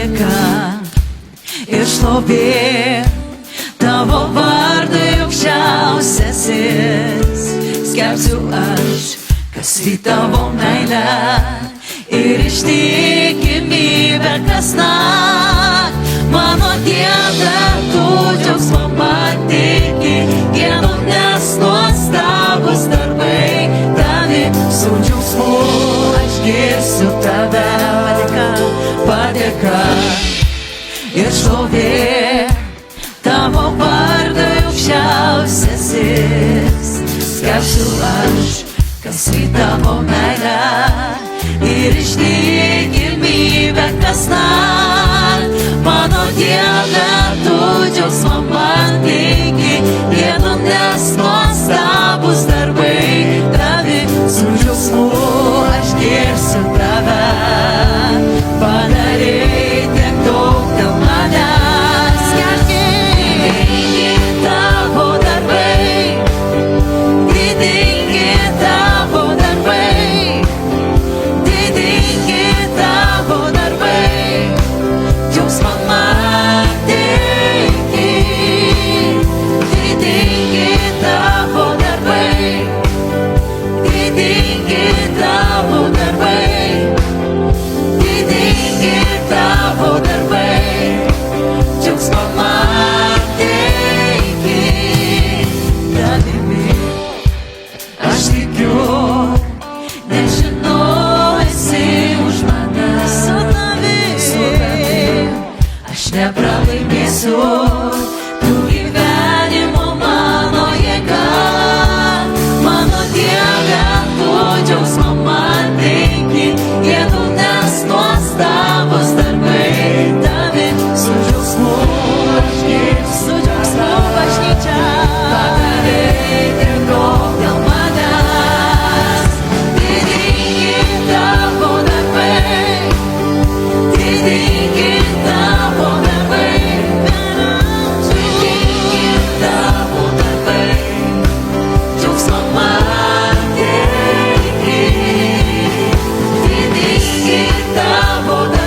padėka ir šlovė tavo vardui aukščiausiasis. Skelbsiu aš, kas į tavo meilę ir ištikimybę kasnakt. Mano Dieve, tu džiaugsmą pateiki, gėdu, nes nuostabus darbai tavi. Su džiaugsmu aš girsiu tave. Padėka ir šlovė tavo vardui aukščiausiasis. Skelbsiu aš, kas į tavo meilę ir ištikimybę kasnakt. Mano Dieve, tu džiaugsmą pateiki, gėdu, nes nuostabus darbai tavi. Su džiaugsmu aš girsiu tave. Padarei tiek daug dėl manęs. Didingi tavo darbai, didingi tavo darbai, didingi tavo darbai. Džiaugsmą man teiki, didingi tavo darbai, didingi tavo darbai, didingi tavo darbai. Džiaugsmą man teiki tavimi. Aš tikiu, nežinau, esi už mane. Su tavim aš nepralaimėsiu. Tu gyvenimo mano jėga. Mano Dieve, tu džiaugsmą man teiki, gėdu, nes nuostabus darbai tavi. Su džiaugsmu aš girsiu tave. Bažnyčia padarei tiek daug dėl manęs. Didingi tavo darbai, didingi tavo darbai, didingi tavo darbai. Džiaugsmą man teiki, didingi tavo darbai.